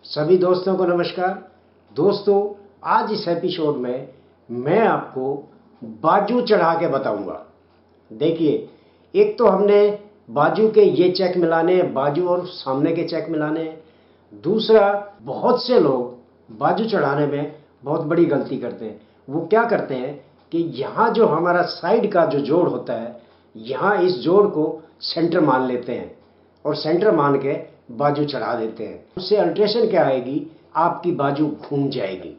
सभी दोस्तों को नमस्कार। दोस्तों, आज इस एपिसोड में मैं आपको बाजू चढ़ा के बताऊंगा। देखिए, एक तो हमने बाजू के ये चेक मिलाने, बाजू और सामने के चेक मिलाने। दूसरा, बहुत से लोग बाजू चढ़ाने में बहुत बड़ी गलती करते हैं। वो क्या करते हैं कि यहाँ जो हमारा साइड का जो जोड़ होता है, यहाँ इस जोड़ को सेंटर मान लेते हैं और सेंटर मान के बाजू चढ़ा देते हैं। उससे अल्ट्रेशन क्या आएगी, आपकी बाजू घूम जाएगी।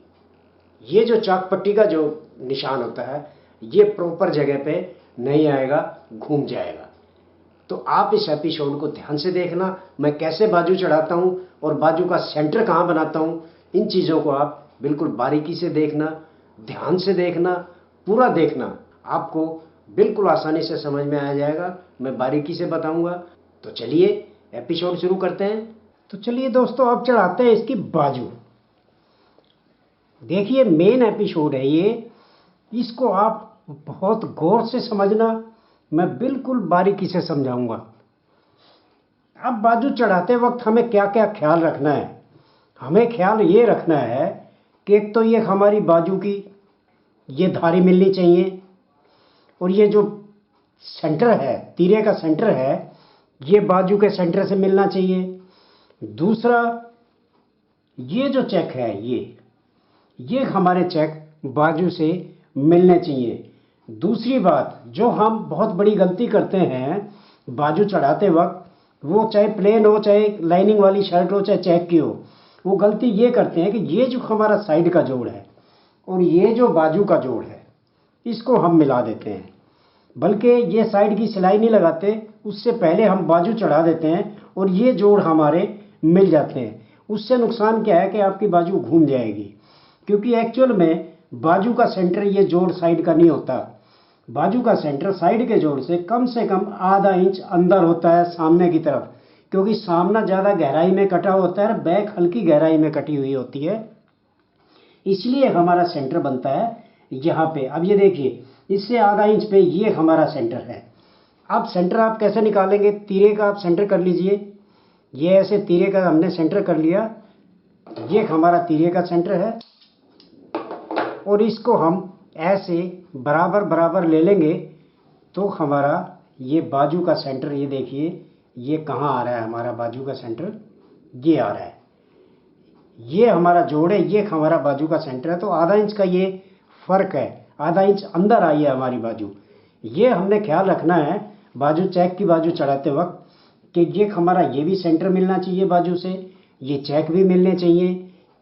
ये जो चाक पट्टी का जो निशान होता है, ये प्रॉपर जगह पे नहीं आएगा, घूम जाएगा। तो आप इस एपिसोड को ध्यान से देखना, मैं कैसे बाजू चढ़ाता हूँ और बाजू का सेंटर कहाँ बनाता हूँ। इन चीज़ों को आप बिल्कुल बारीकी से देखना, ध्यान से देखना, पूरा देखना। आपको बिल्कुल आसानी से समझ में आ जाएगा, मैं बारीकी से बताऊंगा। तो चलिए एपिसोड शुरू करते हैं। तो चलिए दोस्तों, अब चढ़ाते हैं इसकी बाजू। देखिए, मेन एपिसोड है ये, इसको आप बहुत गौर से समझना, मैं बिल्कुल बारीकी से समझाऊंगा। अब बाजू चढ़ाते वक्त हमें क्या क्या ख्याल रखना है। हमें ख्याल ये रखना है कि एक तो ये हमारी बाजू की ये धारी मिलनी चाहिए, और ये जो सेंटर है, तीरे का सेंटर है, ये बाजू के सेंटर से मिलना चाहिए। दूसरा, ये जो चेक है, ये हमारे चेक बाजू से मिलने चाहिए। दूसरी बात, जो हम बहुत बड़ी गलती करते हैं बाजू चढ़ाते वक्त, वो चाहे प्लेन हो, चाहे लाइनिंग वाली शर्ट हो, चाहे चेक की हो, वो गलती ये करते हैं कि ये जो हमारा साइड का जोड़ है और ये जो बाजू का जोड़ है, इसको हम मिला देते हैं। बल्कि ये साइड की सिलाई नहीं लगाते, उससे पहले हम बाजू चढ़ा देते हैं और ये जोड़ हमारे मिल जाते हैं। उससे नुकसान क्या है कि आपकी बाजू घूम जाएगी, क्योंकि एक्चुअल में बाजू का सेंटर ये जोड़ साइड का नहीं होता। बाजू का सेंटर साइड के जोड़ से कम आधा इंच अंदर होता है सामने की तरफ, क्योंकि सामना ज़्यादा गहराई में कटा होता है, बैक हल्की गहराई में कटी हुई होती है, इसलिए हमारा सेंटर बनता है यहाँ पे। अब ये देखिए, इससे आधा इंच पे ये हमारा सेंटर है। अब सेंटर आप कैसे निकालेंगे, तीरे का आप सेंटर कर लीजिए। ये ऐसे तीरे का हमने सेंटर कर लिया, ये हमारा तीरे का सेंटर है, और इसको हम ऐसे बराबर बराबर ले लेंगे तो हमारा ये बाजू का सेंटर, ये देखिए ये कहाँ आ रहा है, हमारा बाजू का सेंटर ये आ रहा है। ये हमारा जोड़ है, ये हमारा बाजू का सेंटर है। तो आधा इंच का ये फर्क है, आधा इंच अंदर आई है हमारी बाजू। ये हमने ख्याल रखना है बाजू, चेक की बाजू चढ़ाते वक्त, कि ये हमारा ये भी सेंटर मिलना चाहिए बाजू से, ये चेक भी मिलने चाहिए,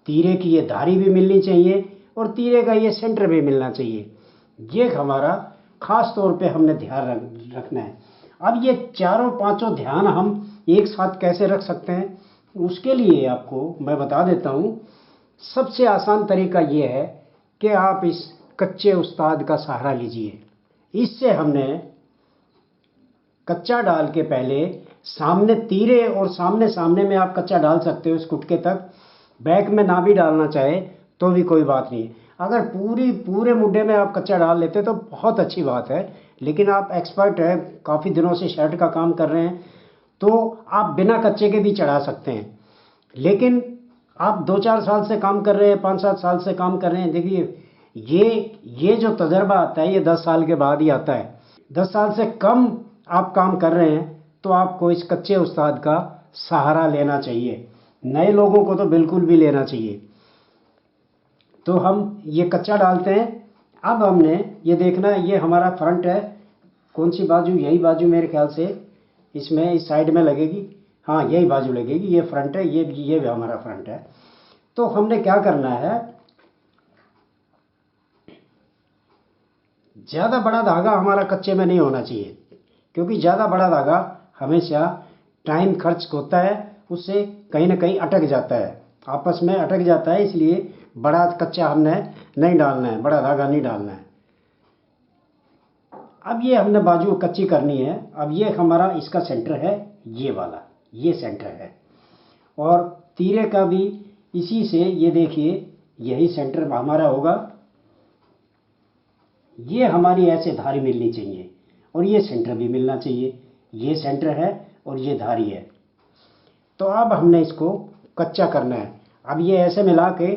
तीरे की ये धारी भी मिलनी चाहिए, और तीरे का ये सेंटर भी मिलना चाहिए। ये हमारा खास तौर पे हमने ध्यान रखना है। अब ये चारों पांचों ध्यान हम एक साथ कैसे रख सकते हैं, उसके लिए आपको मैं बता देता हूँ। सबसे आसान तरीका ये है कि आप इस कच्चे उस्ताद का सहारा लीजिए। इससे हमने कच्चा डाल के पहले सामने तीरे और सामने सामने में आप कच्चा डाल सकते हो इस कुटके तक, बैक में ना भी डालना चाहे तो भी कोई बात नहीं। अगर पूरे मुड्ढे में आप कच्चा डाल लेते तो बहुत अच्छी बात है, लेकिन आप एक्सपर्ट हैं, काफ़ी दिनों से शर्ट का काम कर रहे हैं, तो आप बिना कच्चे के भी चढ़ा सकते हैं। लेकिन आप 2-4 साल से काम कर रहे हैं, 5-7 साल से काम कर रहे हैं, देखिए ये जो तजर्बा आता है ये 10 साल के बाद ही आता है। 10 साल से कम आप काम कर रहे हैं तो आपको इस कच्चे उस्ताद का सहारा लेना चाहिए, नए लोगों को तो बिल्कुल भी लेना चाहिए। तो हम ये कच्चा डालते हैं। अब हमने ये देखना है, ये हमारा फ्रंट है, कौन सी बाजू, यही बाजू मेरे ख्याल से इसमें इस साइड में लगेगी, हाँ यही बाजू लगेगी, ये फ्रंट है, ये भी हमारा फ्रंट है। तो हमने क्या करना है, ज़्यादा बड़ा धागा हमारा कच्चे में नहीं होना चाहिए, क्योंकि ज़्यादा बड़ा धागा हमेशा टाइम खर्च होता है, उससे कहीं ना कहीं अटक जाता है, आपस में अटक जाता है, इसलिए बड़ा कच्चा हमने नहीं डालना है, बड़ा धागा नहीं डालना है। अब ये हमने बाजू कच्ची करनी है। अब ये हमारा इसका सेंटर है, ये वाला, ये सेंटर है, और तीरे का भी इसी से, ये देखिए यही सेंटर हमारा होगा। ये हमारी ऐसे धारी मिलनी चाहिए और ये सेंटर भी मिलना चाहिए, ये सेंटर है और ये धारी है। तो अब हमने इसको कच्चा करना है। अब ये ऐसे मिला के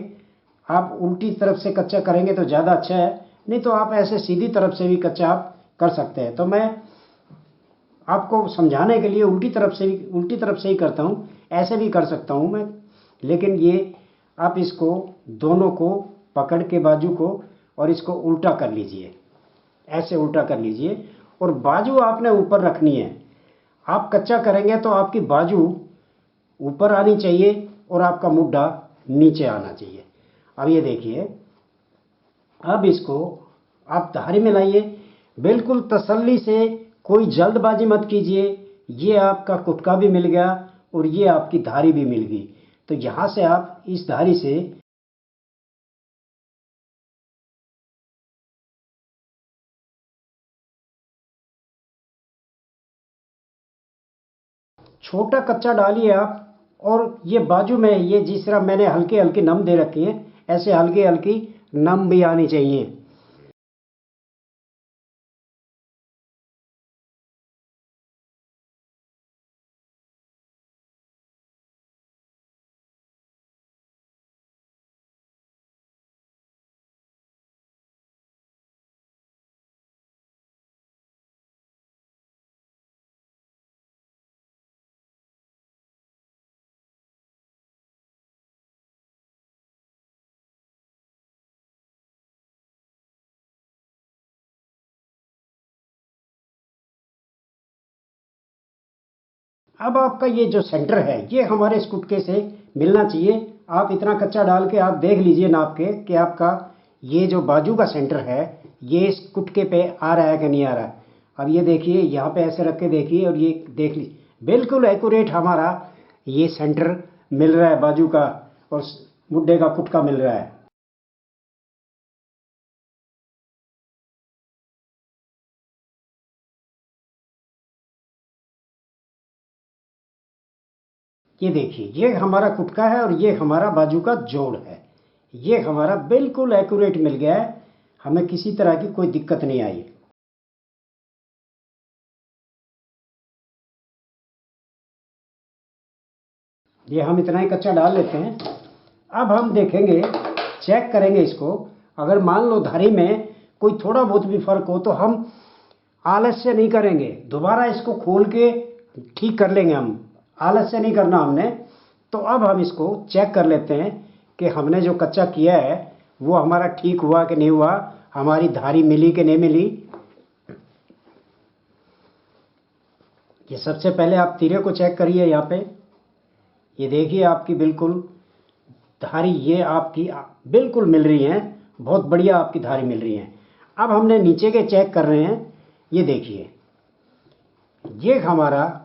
आप उल्टी तरफ से कच्चा करेंगे तो ज़्यादा अच्छा है, नहीं तो आप ऐसे सीधी तरफ से भी कच्चा आप कर सकते हैं। तो मैं आपको समझाने के लिए उल्टी तरफ से ही करता हूँ, ऐसे भी कर सकता हूँ मैं, लेकिन ये आप इसको दोनों को पकड़ के बाजू को और इसको उल्टा कर लीजिए, ऐसे उल्टा कर लीजिए और बाजू आपने ऊपर रखनी है। आप कच्चा करेंगे तो आपकी बाजू ऊपर आनी चाहिए और आपका मुड्ढा नीचे आना चाहिए। अब ये देखिए, अब इसको आप धारी में लाइए, बिल्कुल तसल्ली से, कोई जल्दबाजी मत कीजिए। ये आपका कुटका भी मिल गया और ये आपकी धारी भी मिल गई। तो यहाँ से आप इस धारी से छोटा कच्चा डालिए आप, और ये बाजू में ये जिस तरह मैंने हल्के हल्के नम दे रखे हैं, ऐसे हल्की हल्की नम भी आनी चाहिए। अब आपका ये जो सेंटर है ये हमारे इस कुटके से मिलना चाहिए। आप इतना कच्चा डाल के आप देख लीजिए नाप के कि आपका ये जो बाजू का सेंटर है ये इस कुटके पे आ रहा है कि नहीं आ रहा है। अब ये देखिए, यहाँ पे ऐसे रख के देखिए और ये देख लीजिए, बिल्कुल एक्यूरेट हमारा ये सेंटर मिल रहा है बाजू का, और मुड्ढे का कुटका मिल रहा है। ये देखिए, ये हमारा कुटका है और ये हमारा बाजू का जोड़ है। ये हमारा बिल्कुल एक्यूरेट मिल गया है, हमें किसी तरह की कोई दिक्कत नहीं आई। ये हम इतना ही कच्चा डाल लेते हैं। अब हम देखेंगे, चेक करेंगे इसको। अगर मान लो धारी में कोई थोड़ा बहुत भी फर्क हो तो हम आलस्य नहीं करेंगे, दोबारा इसको खोल के ठीक कर लेंगे। हम आलस्य नहीं करना हमने। तो अब हम इसको चेक कर लेते हैं कि हमने जो कच्चा किया है वो हमारा ठीक हुआ कि नहीं हुआ, हमारी धारी मिली कि नहीं मिली। ये सबसे पहले आप तीरे को चेक करिए। यहाँ पे ये देखिए, आपकी बिल्कुल धारी ये आपकी बिल्कुल मिल रही है, बहुत बढ़िया आपकी धारी मिल रही है। अब हमने नीचे के चेक कर रहे हैं। ये देखिए, ये हमारा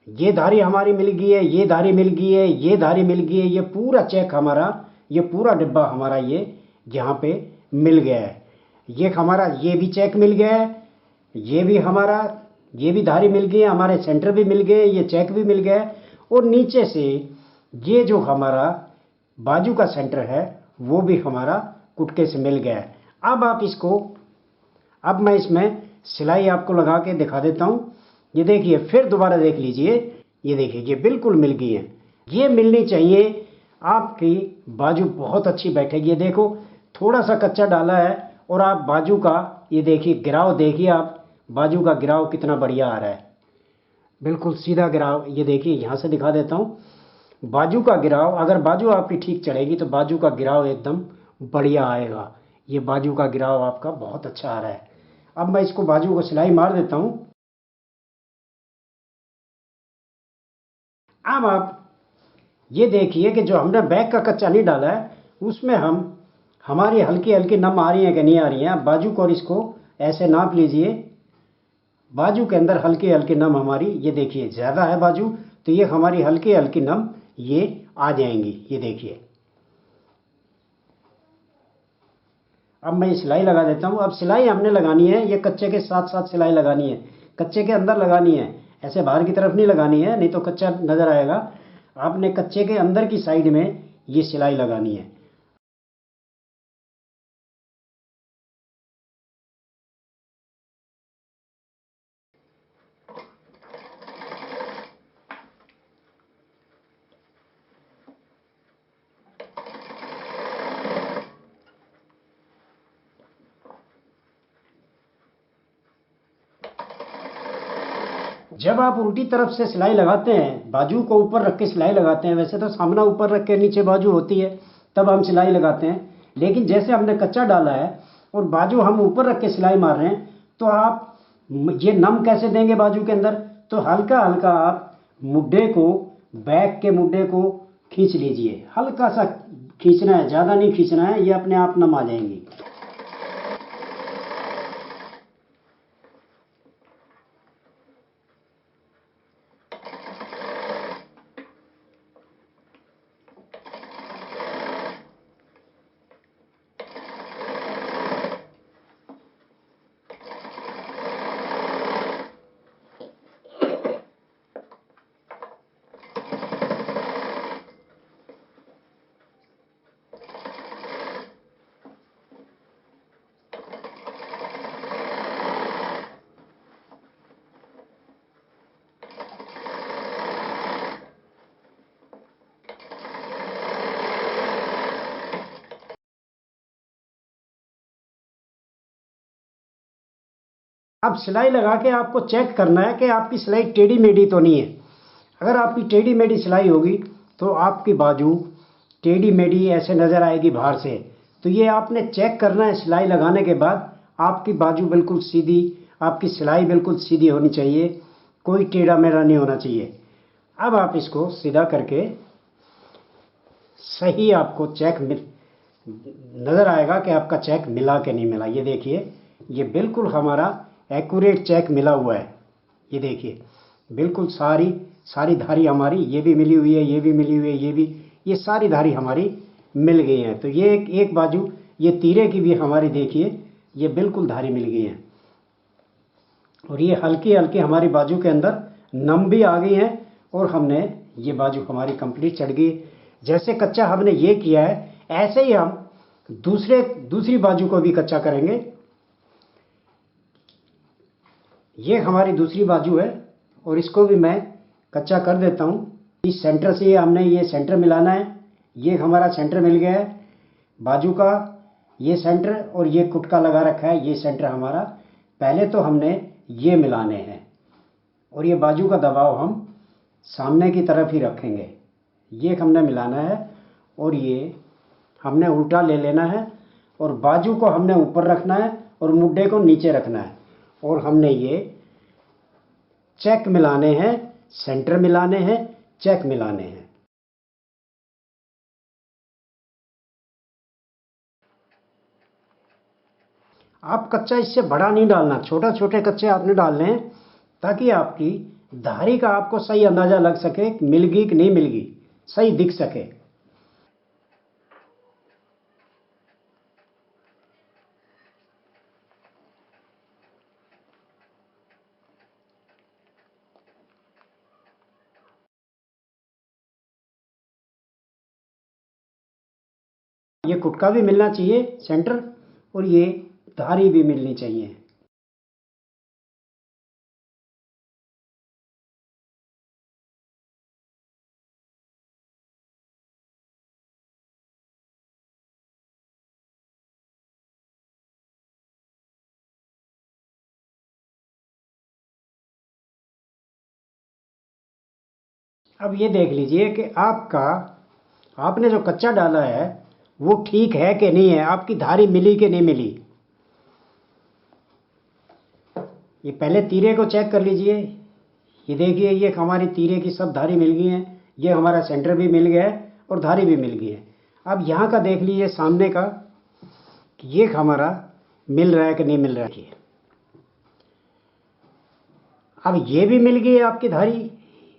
ये धारी हमारी मिल गई है, ये धारी मिल गई है, ये धारी मिल गई है। ये पूरा चेक हमारा, ये पूरा डिब्बा हमारा ये यहाँ पे मिल गया है। ये हमारा ये भी चेक मिल गया है, ये भी हमारा ये भी धारी मिल गई है, हमारे सेंटर भी मिल गए, ये चेक भी मिल गया है। और नीचे से ये जो हमारा बाजू का सेंटर है वो भी हमारा कुटके से मिल गया है। अब आप इसको, अब मैं इसमें सिलाई आपको लगा के दिखा देता हूँ। ये देखिए, फिर दोबारा देख लीजिए। ये देखिए, ये बिल्कुल मिल गई है। ये मिलनी चाहिए, आपकी बाजू बहुत अच्छी बैठेगी। ये देखो, थोड़ा सा कच्चा डाला है और आप बाजू का ये देखिए गिराव, देखिए आप बाजू का गिराव कितना बढ़िया आ रहा है, बिल्कुल सीधा गिराव। ये देखिए, यहाँ से दिखा देता हूँ बाजू का गिराव। अगर बाजू आपकी ठीक चढ़ेगी तो बाजू का गिराव एकदम बढ़िया आएगा। ये बाजू का गिराव आपका बहुत अच्छा आ रहा है। अब मैं इसको बाजू को सिलाई मार देता हूँ। अब आप ये देखिए कि जो हमने बैक का कच्चा नहीं डाला है उसमें हम हमारी हल्की हल्की नम आ रही है कि नहीं आ रही है। आप बाजू को और इसको ऐसे नाप लीजिए, बाजू के अंदर हल्की हल्की नम हमारी, ये देखिए ज़्यादा है बाजू तो ये हमारी हल्की हल्की नम ये आ जाएंगी। ये देखिए, अब मैं सिलाई लगा देता हूँ। अब सिलाई हमने लगानी है, ये कच्चे के साथ साथ सिलाई लगानी है, कच्चे के अंदर लगानी है, ऐसे बाहर की तरफ नहीं लगानी है, नहीं तो कच्चा नज़र आएगा। आपने कच्चे के अंदर की साइड में ये सिलाई लगानी है। जब आप उल्टी तरफ से सिलाई लगाते हैं, बाजू को ऊपर रख के सिलाई लगाते हैं, वैसे तो सामना ऊपर रख के नीचे बाजू होती है तब हम सिलाई लगाते हैं, लेकिन जैसे हमने कच्चा डाला है और बाजू हम ऊपर रख के सिलाई मार रहे हैं, तो आप ये नम कैसे देंगे बाजू के अंदर? तो हल्का हल्का आप मुड्ढे को, बैक के मुड्ढे को खींच लीजिए, हल्का सा खींचना है, ज़्यादा नहीं खींचना है, ये अपने आप नम आ जाएंगी। अब सिलाई लगा के आपको चेक करना है कि आपकी सिलाई टेढ़ी मेढ़ी तो नहीं है। अगर आपकी टेढ़ी मेढ़ी सिलाई होगी तो आपकी बाजू टेढ़ी मेढ़ी ऐसे नज़र आएगी बाहर से। तो ये आपने चेक करना है सिलाई लगाने के बाद। आपकी बाजू बिल्कुल सीधी, आपकी सिलाई बिल्कुल सीधी होनी चाहिए, कोई टेढ़ा मेढ़ा नहीं होना चाहिए। अब आप इसको सीधा करके सही आपको चेक नज़र आएगा कि आपका चेक मिला कि नहीं मिला। ये देखिए, ये बिल्कुल हमारा एक्यूरेट चेक मिला हुआ है। ये देखिए बिल्कुल सारी धारी हमारी, ये भी मिली हुई है, ये भी मिली हुई है, ये सारी धारी हमारी मिल गई हैं। तो ये एक बाजू ये तीरे की भी हमारी देखिए, ये बिल्कुल धारी मिल गई है और ये हल्की हल्की हमारी बाजू के अंदर नम भी आ गई हैं और हमने ये बाजू हमारी कंप्लीट चढ़ गई। जैसे कच्चा हमने ये किया है, ऐसे ही हम दूसरी बाजू को भी कच्चा करेंगे। ये हमारी दूसरी बाजू है और इसको भी मैं कच्चा कर देता हूँ। इस सेंटर से हमने ये सेंटर मिलाना है। ये हमारा सेंटर मिल गया है बाजू का, ये सेंटर, और ये कुटका लगा रखा है, ये सेंटर हमारा। पहले तो हमने ये मिलाने हैं और ये बाजू का दबाव हम सामने की तरफ ही रखेंगे। ये हमने मिलाना है और ये हमने उल्टा ले लेना है और बाजू को हमने ऊपर रखना है और मुड्ढे को नीचे रखना है और हमने ये चेक मिलाने हैं, सेंटर मिलाने हैं, चेक मिलाने हैं। आप कच्चा इससे बड़ा नहीं डालना, छोटे छोटे कच्चे आपने डालने हैं ताकि आपकी धारी का आपको सही अंदाज़ा लग सके, मिल गई कि नहीं मिल गई, सही दिख सके। ये कुटका भी मिलना चाहिए सेंटर और ये धारी भी मिलनी चाहिए। अब ये देख लीजिए कि आपने जो कच्चा डाला है वो ठीक है कि नहीं है, आपकी धारी मिली कि नहीं मिली। ये पहले तीरे को चेक कर लीजिए। ये देखिए, ये हमारी तीरे की सब धारी मिल गई हैं, ये हमारा सेंटर भी मिल गया है और धारी भी मिल गई है। अब यहाँ का देख लीजिए सामने का कि ये हमारा मिल रहा है कि नहीं मिल रहा है। अब ये भी मिल गई है आपकी धारी,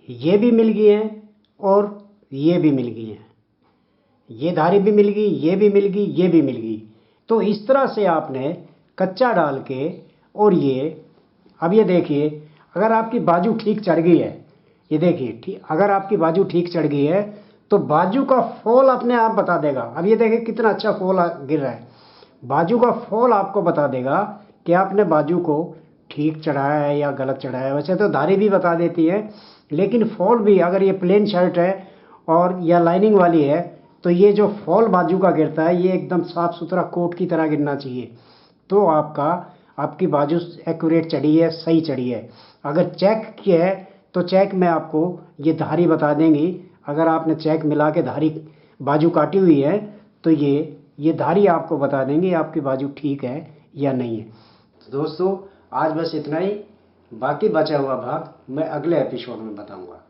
ये भी मिल गई है और ये भी मिल गई है। ये धारी भी मिल गई, ये भी मिल गई, ये भी मिल गई। तो इस तरह से आपने कच्चा डाल के, और ये अब ये देखिए, अगर आपकी बाजू ठीक चढ़ गई है, ये देखिए अगर आपकी बाजू ठीक चढ़ गई है तो बाजू का फॉल अपने आप बता देगा। अब ये देखिए कितना अच्छा फॉल गिर रहा है। बाजू का फॉल आपको बता देगा कि आपने बाजू को ठीक चढ़ाया है या गलत चढ़ाया है। वैसे तो धारी भी बता देती है, लेकिन फॉल भी, अगर ये प्लेन शर्ट है और या लाइनिंग वाली है तो ये जो फॉल बाजू का गिरता है ये एकदम साफ़ सुथरा कोट की तरह गिरना चाहिए। तो आपका आपकी बाजू एक्यूरेट चढ़ी है, सही चढ़ी है। अगर चेक किया है तो चेक में आपको ये धारी बता देंगी। अगर आपने चेक मिला के धारी बाजू काटी हुई है तो ये धारी आपको बता देंगे आपकी बाजू ठीक है या नहीं है। तो दोस्तों आज बस इतना ही, बाकी बचा हुआ भाग मैं अगले एपिसोड में बताऊंगा।